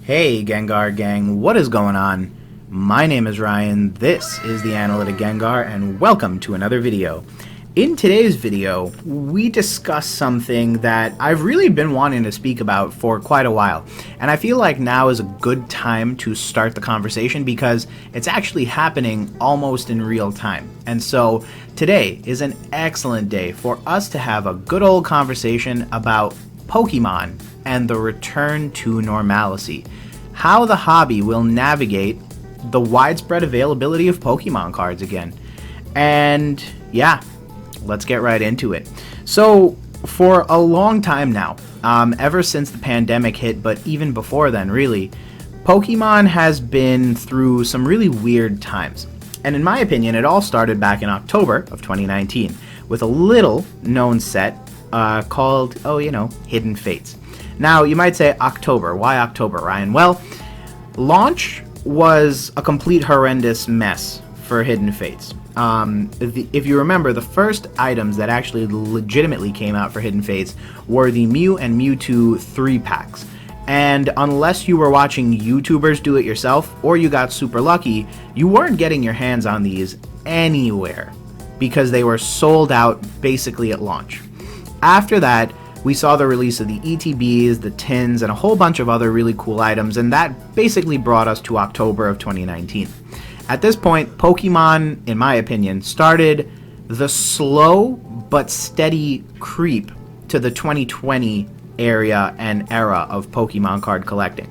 Hey Gengar gang, what is going on? My name is Ryan, this is the Analytic Gengar, and welcome to another video. In today's video, we discuss something that I've really been wanting to speak about for quite a while, and I feel like now is a good time to start the conversation because it's actually happening almost in real time. And so today is an excellent day for us to have a good old conversation about Pokemon and the return to normalcy. How the hobby will navigate the widespread availability of Pokemon cards again. And yeah, let's get right into it. So for a long time now, ever since the pandemic hit, but even before then really, Pokemon has been through some really weird times. And in my opinion, it all started back in October of 2019 with a little known set called, Hidden Fates. Now, you might say, October. Why October, Ryan? Well, launch was a complete horrendous mess for Hidden Fates. If you remember, the first items that actually legitimately came out for Hidden Fates were the Mew and Mewtwo 3-packs. And unless you were watching YouTubers do it yourself, or you got super lucky, you weren't getting your hands on these anywhere, because they were sold out basically at launch. After that, we saw the release of the ETBs, the tins, and a whole bunch of other really cool items, and that basically brought us to October of 2019. At this point, Pokemon, in my opinion, started the slow but steady creep to the 2020 area and era of Pokemon card collecting.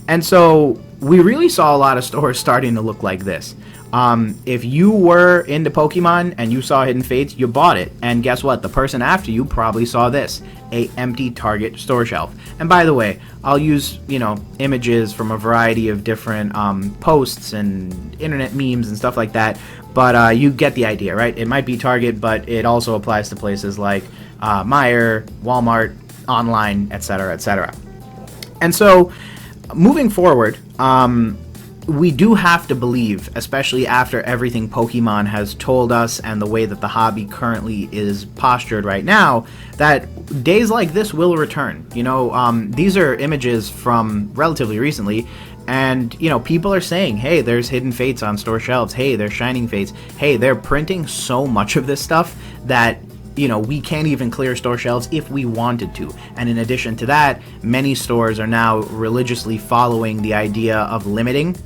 And so we really saw a lot of stores starting to look like this. If you were into Pokemon and you saw Hidden Fates, you bought it. And guess what? The person after you probably saw this, a empty Target store shelf. And by the way, I'll use, images from a variety of different posts and internet memes and stuff like that. But you get the idea, right? It might be Target, but it also applies to places like Meijer, Walmart, online, etc., etc. And so, moving forward, we do have to believe, especially after everything Pokemon has told us and the way that the hobby currently is postured right now, that days like this will return. These are images from relatively recently, and, people are saying, hey, there's Hidden Fates on store shelves. Hey, there's Shining Fates. Hey, they're printing so much of this stuff that we can't even clear store shelves if we wanted to. And in addition to that, many stores are now religiously following the idea of limiting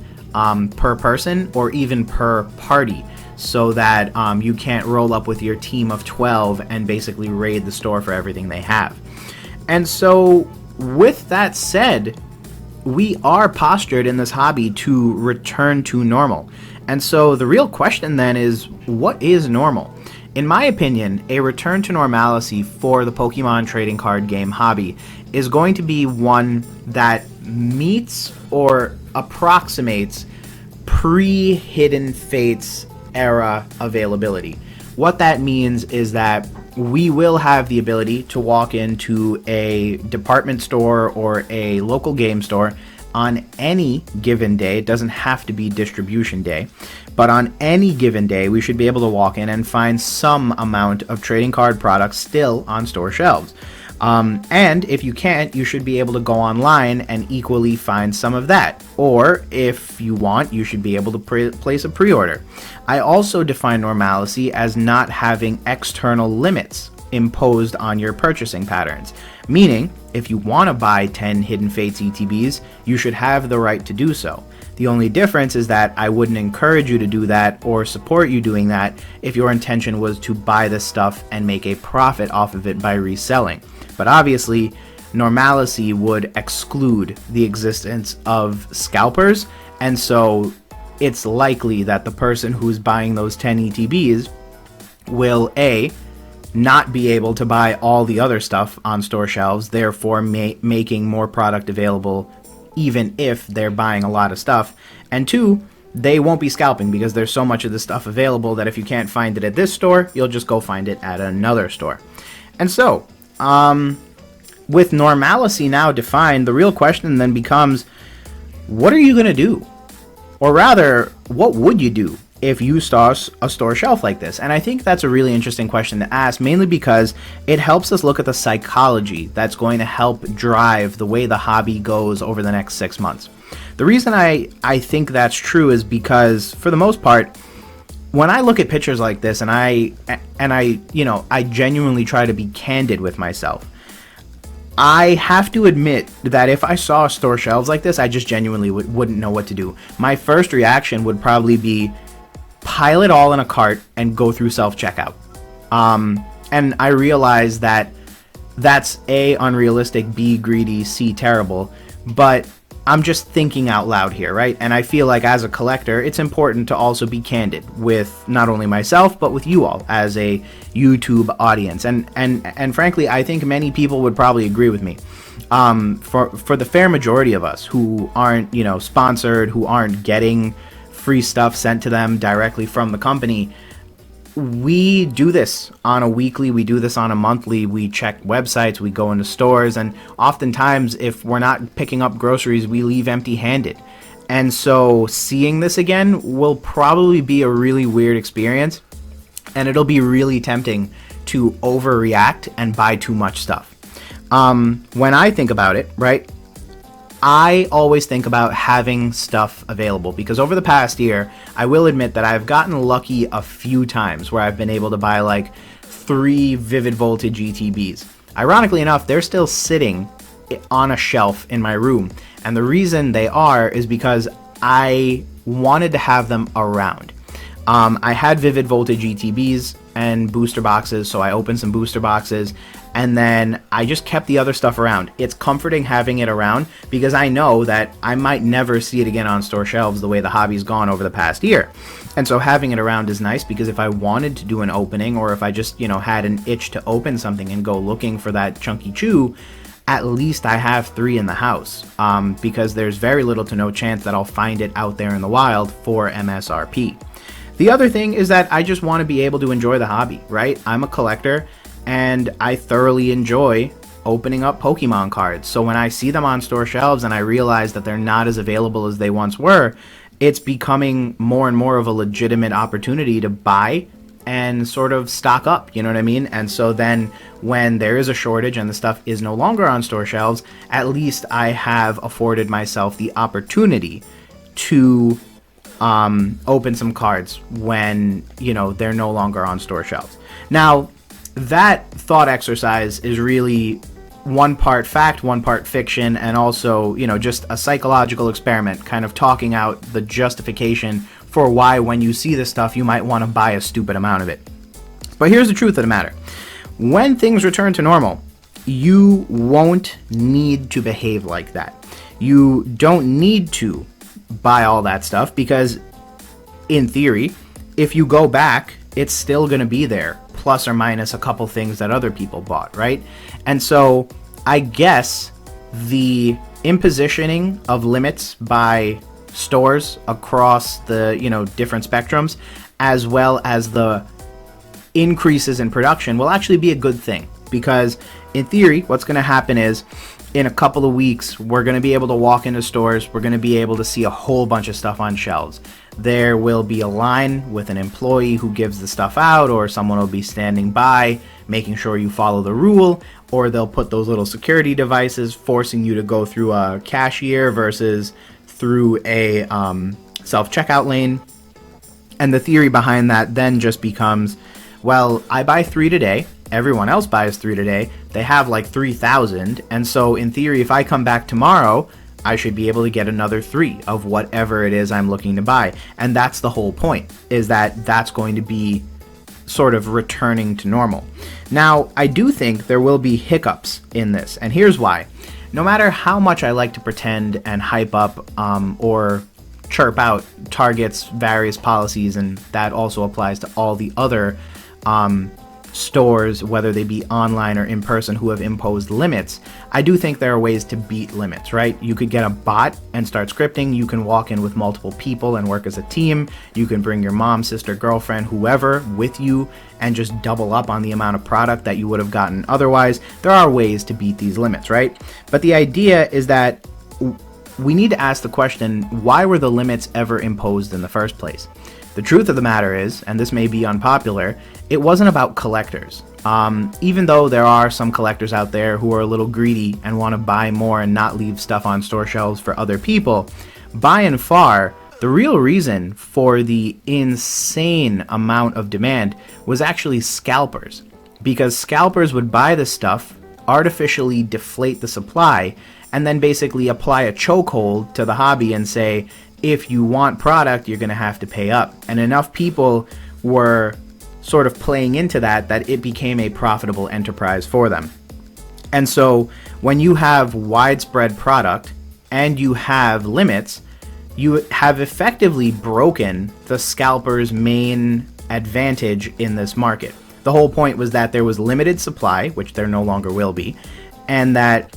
per person or even per party, so that you can't roll up with your team of 12 and basically raid the store for everything they have. And so with that said, we are postured in this hobby to return to normal. And so the real question then is, what is normal? In my opinion, a return to normalcy for the Pokemon trading card game hobby is going to be one that meets or approximates pre-Hidden Fates era availability. What that means is that we will have the ability to walk into a department store or a local game store on any given day. It doesn't have to be distribution day, but on any given day, we should be able to walk in and find some amount of trading card products still on store shelves. And if you can't, you should be able to go online and equally find some of that. Or if you want, you should be able to place a pre-order. I also define normalcy as not having external limits imposed on your purchasing patterns. Meaning, if you want to buy 10 Hidden Fates ETBs, you should have the right to do so. The only difference is that I wouldn't encourage you to do that or support you doing that if your intention was to buy this stuff and make a profit off of it by reselling. But obviously, normalcy would exclude the existence of scalpers, and so it's likely that the person who's buying those 10 ETBs will A, not be able to buy all the other stuff on store shelves, therefore making more product available even if they're buying a lot of stuff, and 2, they won't be scalping because there's so much of this stuff available that if you can't find it at this store, you'll just go find it at another store. And so, with normalcy now defined, the real question then becomes, what are you going to do? Or rather, what would you do if you saw a store shelf like this? And I think that's a really interesting question to ask, mainly because it helps us look at the psychology that's going to help drive the way the hobby goes over the next 6 months. The reason I think that's true is because, for the most part, when I look at pictures like this, and I genuinely try to be candid with myself, I have to admit that if I saw store shelves like this, I just genuinely wouldn't know what to do. My first reaction would probably be pile it all in a cart and go through self-checkout. And I realize that that's A, unrealistic, B, greedy, C, terrible, but I'm just thinking out loud here, right? And I feel like as a collector, it's important to also be candid with not only myself, but with you all as a YouTube audience. And frankly, I think many people would probably agree with me. For the fair majority of us who aren't, sponsored, who aren't getting free stuff sent to them directly from the company, we do this on a weekly, we do this on a monthly, we check websites, we go into stores, and oftentimes if we're not picking up groceries, we leave empty-handed. And so seeing this again will probably be a really weird experience, and it'll be really tempting to overreact and buy too much stuff. When I think about it, right, I always think about having stuff available, because over the past year, I will admit that I've gotten lucky a few times where I've been able to buy like 3 Vivid Voltage ETBs. Ironically enough, they're still sitting on a shelf in my room, and the reason they are is because I wanted to have them around. I had Vivid Voltage ETBs and booster boxes, so I opened some booster boxes, and then I just kept the other stuff around. It's comforting having it around because I know that I might never see it again on store shelves the way the hobby's gone over the past year. And so having it around is nice because if I wanted to do an opening, or if I just, had an itch to open something and go looking for that chunky chew, at least I have 3 in the house, because there's very little to no chance that I'll find it out there in the wild for MSRP. The other thing is that I just want to be able to enjoy the hobby, right? I'm a collector, and I thoroughly enjoy opening up Pokemon cards. So when I see them on store shelves and I realize that they're not as available as they once were, it's becoming more and more of a legitimate opportunity to buy and sort of stock up, you know what I mean? And so then when there is a shortage and the stuff is no longer on store shelves, at least I have afforded myself the opportunity to open some cards when, they're no longer on store shelves. Now, that thought exercise is really one part fact, one part fiction, and also, just a psychological experiment, kind of talking out the justification for why when you see this stuff, you might want to buy a stupid amount of it. But here's the truth of the matter. When things return to normal, you won't need to behave like that. You don't need to buy all that stuff because, in theory, if you go back, it's still going to be there, plus or minus a couple things that other people bought, right? And so I guess the impositioning of limits by stores across the, different spectrums, as well as the increases in production, will actually be a good thing. Because in theory, what's going to happen is, in a couple of weeks, we're going to be able to walk into stores, we're going to be able to see a whole bunch of stuff on shelves. There will be a line with an employee who gives the stuff out, or someone will be standing by making sure you follow the rule, or they'll put those little security devices forcing you to go through a cashier versus through a self-checkout lane. And the theory behind that then just becomes, well, I buy 3 today, everyone else buys 3 today, they have like 3,000, and so in theory, if I come back tomorrow, I should be able to get another 3 of whatever it is I'm looking to buy. And that's the whole point, is that that's going to be sort of returning to normal. Now, I do think there will be hiccups in this, and here's why. No matter how much I like to pretend and hype up or chirp out Target's various policies, and that also applies to all the other stores, whether they be online or in person, who have imposed limits, I do think there are ways to beat limits, right? You could get a bot and start scripting. You can walk in with multiple people and work as a team. You can bring your mom, sister, girlfriend, whoever with you and just double up on the amount of product that you would have gotten otherwise. There are ways to beat these limits, right? But the idea is that we need to ask the question, why were the limits ever imposed in the first place? The truth of the matter is, and this may be unpopular, it wasn't about collectors. Even though there are some collectors out there who are a little greedy and want to buy more and not leave stuff on store shelves for other people, by and far, the real reason for the insane amount of demand was actually scalpers. Because scalpers would buy the stuff, artificially deflate the supply, and then basically apply a chokehold to the hobby and say, if you want product, you're going to have to pay up. And enough people were sort of playing into that it became a profitable enterprise for them. And so when you have widespread product and you have limits, you have effectively broken the scalper's main advantage in this market. The whole point was that there was limited supply, which there no longer will be, and that,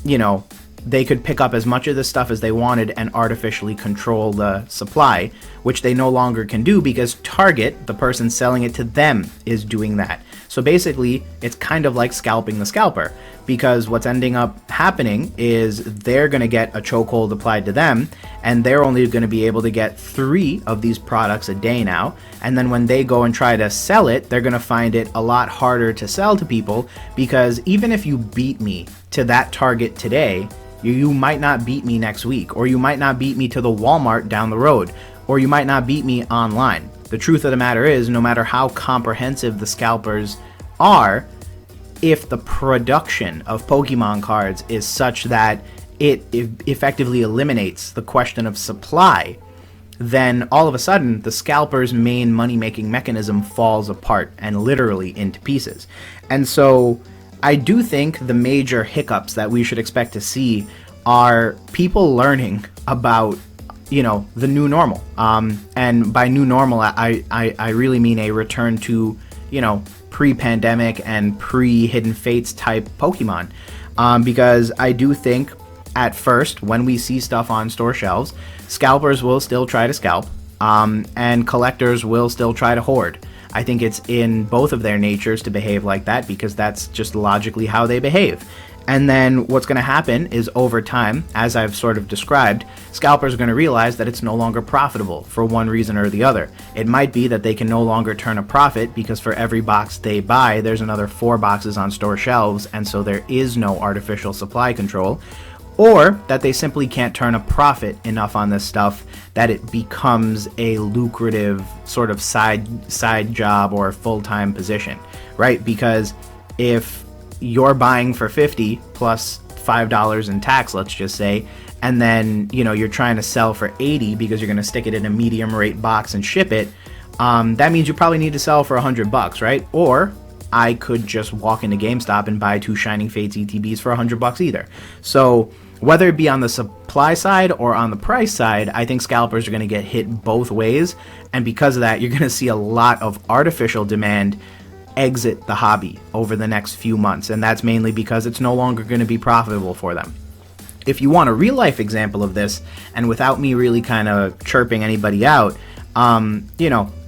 they could pick up as much of this stuff as they wanted and artificially control the supply, which they no longer can do because Target, the person selling it to them, is doing that. So basically, it's kind of like scalping the scalper, because what's ending up happening is they're going to get a chokehold applied to them, and they're only going to be able to get 3 of these products a day now. And then when they go and try to sell it, they're going to find it a lot harder to sell to people, because even if you beat me to that Target today, you might not beat me next week, or you might not beat me to the Walmart down the road, or you might not beat me online. The truth of the matter is, no matter how comprehensive the scalpers are, if the production of Pokemon cards is such that it effectively eliminates the question of supply, then all of a sudden the scalper's main money-making mechanism falls apart and literally into pieces. And so I do think the major hiccups that we should expect to see are people learning about, the new normal. And by new normal, I really mean a return to, pre-pandemic and pre-Hidden Fates type Pokemon. Because I do think at first, when we see stuff on store shelves, scalpers will still try to scalp, and collectors will still try to hoard. I think it's in both of their natures to behave like that, because that's just logically how they behave. And then what's going to happen is, over time, as I've sort of described, scalpers are going to realize that it's no longer profitable for one reason or the other. It might be that they can no longer turn a profit because for every box they buy, there's another 4 boxes on store shelves, and so there is no artificial supply control. Or that they simply can't turn a profit enough on this stuff that it becomes a lucrative sort of side job or full-time position, right? Because if you're buying for $50 plus $5 in tax, let's just say, and then you're trying to sell for $80 because you're going to stick it in a medium rate box and ship it, that means you probably need to sell for $100, right? Or I could just walk into GameStop and buy 2 Shining Fates ETBs for $100 either. So whether it be on the supply side or on the price side, I think scalpers are going to get hit both ways. And because of that, you're going to see a lot of artificial demand exit the hobby over the next few months. And that's mainly because it's no longer going to be profitable for them. If you want a real life example of this, and without me really kind of chirping anybody out,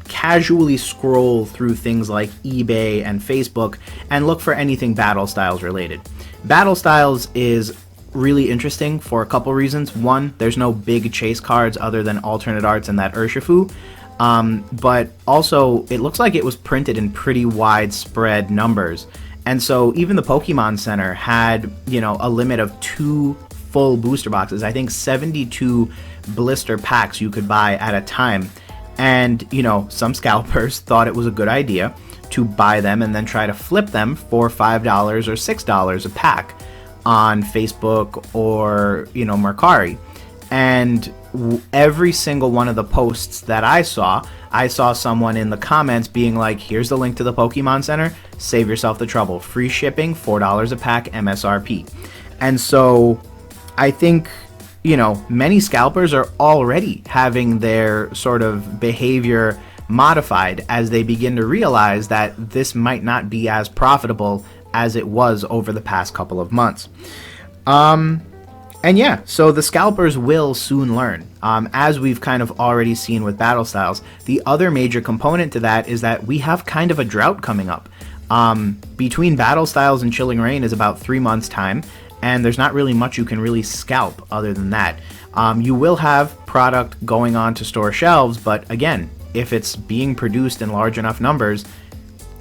casually scroll through things like eBay and Facebook and look for anything Battle Styles related. Battle Styles is really interesting for a couple reasons. One, there's no big chase cards other than alternate arts and that Urshifu. But also, it looks like it was printed in pretty widespread numbers. And so even the Pokemon Center had, a limit of 2 full booster boxes. I think 72 blister packs you could buy at a time. And, some scalpers thought it was a good idea to buy them and then try to flip them for $5 or $6 a pack on Facebook or, Mercari. And every single one of the posts that I saw someone in the comments being like, here's the link to the Pokemon Center, save yourself the trouble. Free shipping, $4 a pack, MSRP. And so I think, many scalpers are already having their sort of behavior modified as they begin to realize that this might not be as profitable as it was over the past couple of months. And yeah, so the scalpers will soon learn. As we've kind of already seen with Battle Styles, the other major component to that is that we have kind of a drought coming up. Between Battle Styles and Chilling Reign is about 3 months' time, and there's not really much you can really scalp other than that. You will have product going on to store shelves, but again, if it's being produced in large enough numbers,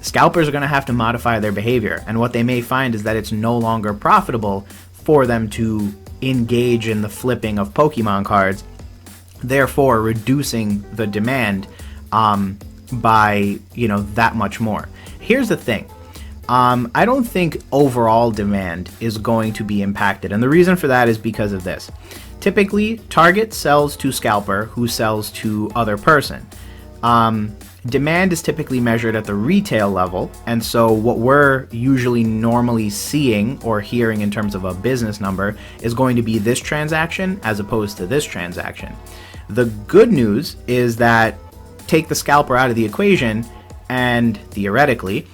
scalpers are going to have to modify their behavior. And what they may find is that it's no longer profitable for them to engage in the flipping of Pokemon cards, therefore reducing the demand by, that much more. Here's the thing. I don't think overall demand is going to be impacted. And the reason for that is because of this. Typically, Target sells to scalper who sells to other person. Demand is typically measured at the retail level, and so what we're usually normally seeing or hearing in terms of a business number is going to be this transaction as opposed to this transaction. The good news is that take the scalper out of the equation, and theoretically,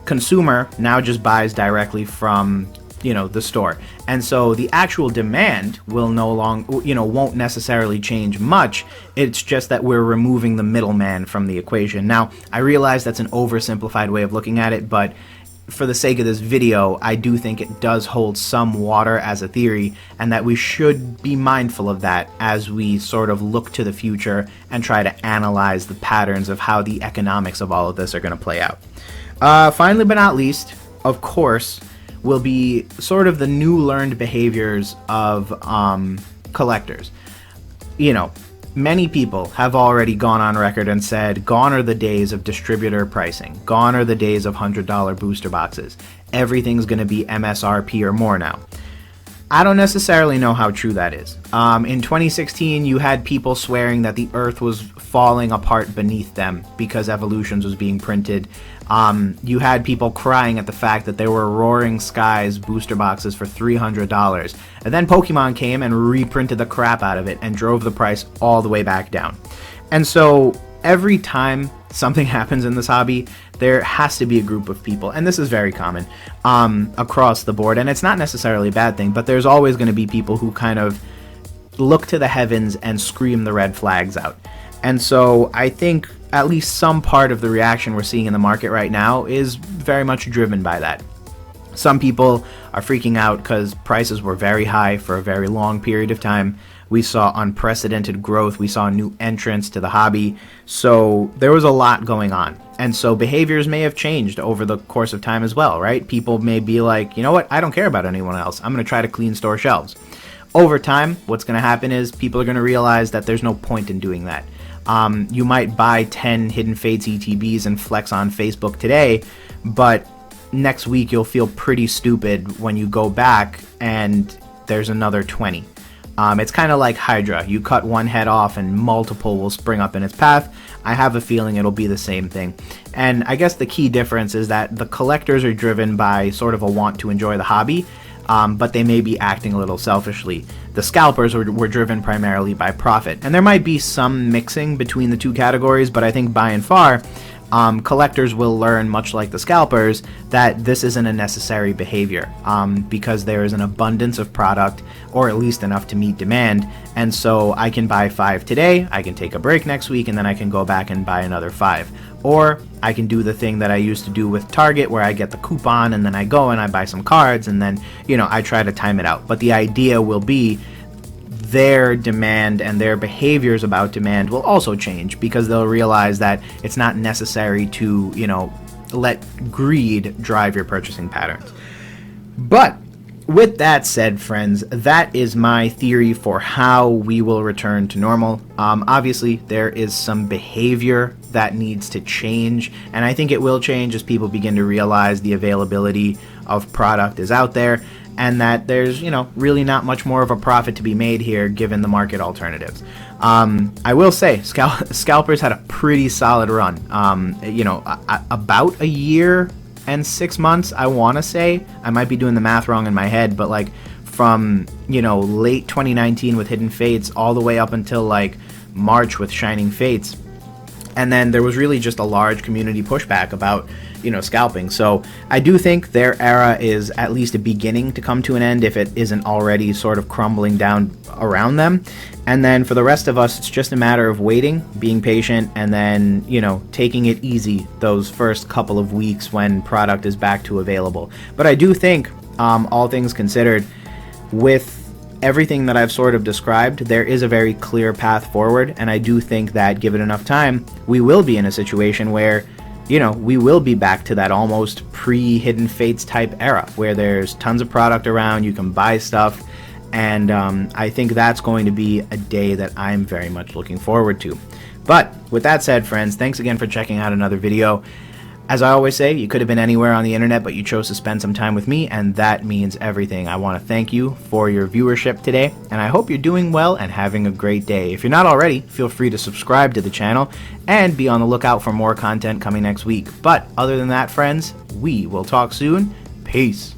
consumer now just buys directly from the store, and so the actual demand will no longer won't necessarily change much. It's just that we're removing the middleman from the equation. Now, I realize that's an oversimplified way of looking at it, but for the sake of this video, I do think it does hold some water as a theory, and that we should be mindful of that as we sort of look to the future and try to analyze the patterns of how the economics of all of this are going to play out. Finally but not least, of course, will be sort of the new learned behaviors of collectors. Many people have already gone on record and said, gone are the days of distributor pricing. Gone are the days of $100 booster boxes. Everything's going to be MSRP or more now. I don't necessarily know how true that is. In 2016, you had people swearing that the earth was falling apart beneath them because Evolutions was being printed. You had people crying at the fact that there were Roaring Skies booster boxes for $300. And then Pokemon came and reprinted the crap out of it and drove the price all the way back down. And so every time something happens in this hobby, there has to be a group of people, and this is very common across the board, and it's not necessarily a bad thing, but there's always going to be people who kind of look to the heavens and scream the red flags out. And so I think at least some part of the reaction we're seeing in the market right now is very much driven by that. Some people are freaking out because prices were very high for a very long period of time. We saw unprecedented growth. We saw new entrants to the hobby. So there was a lot going on. And so behaviors may have changed over the course of time as well, right? People may be like, you know what? I don't care about anyone else. I'm going to try to clean store shelves. Over time, what's going to happen is people are going to realize that there's no point in doing that. You might buy 10 Hidden Fates ETBs and flex on Facebook today, but next week you'll feel pretty stupid when you go back and there's another 20. It's kind of like Hydra. You cut one head off and multiple will spring up in its path. I have a feeling it'll be the same thing. And I guess the key difference is that the collectors are driven by sort of a want to enjoy the hobby, but they may be acting a little selfishly. The scalpers were driven primarily by profit. And there might be some mixing between the two categories, but I think by and far, collectors will learn, much like the scalpers, that this isn't a necessary behavior because there is an abundance of product, or at least enough to meet demand. And so I can buy 5 today, I can take a break next week, and then I can go back and buy another 5. Or I can do the thing that I used to do with Target where I get the coupon and then I go and I buy some cards and then, I try to time it out. But the idea will be their demand and their behaviors about demand will also change because they'll realize that it's not necessary to, let greed drive your purchasing patterns. But with that said, friends, that is my theory for how we will return to normal. Obviously, there is some behavior that needs to change, and I think it will change as people begin to realize the availability of product is out there, and that there's, really not much more of a profit to be made here given the market alternatives. I will say, Scalpers had a pretty solid run. About a year and 6 months, I want to say. I might be doing the math wrong in my head, but from, late 2019 with Hidden Fates all the way up until March with Shining Fates. And then there was really just a large community pushback about, scalping. So I do think their era is at least a beginning to come to an end if it isn't already sort of crumbling down around them. And then for the rest of us, it's just a matter of waiting, being patient, and then, taking it easy those first couple of weeks when product is back to available. But I do think, all things considered, with everything that I've sort of described, there is a very clear path forward, and I do think that given enough time, we will be in a situation where, you know, we will be back to that almost pre-Hidden Fates type era, where there's tons of product around, you can buy stuff, and I think that's going to be a day that I'm very much looking forward to. But with that said, friends, thanks again for checking out another video. As I always say, you could have been anywhere on the internet, but you chose to spend some time with me, and that means everything. I want to thank you for your viewership today, and I hope you're doing well and having a great day. If you're not already, feel free to subscribe to the channel and be on the lookout for more content coming next week. But other than that, friends, we will talk soon. Peace.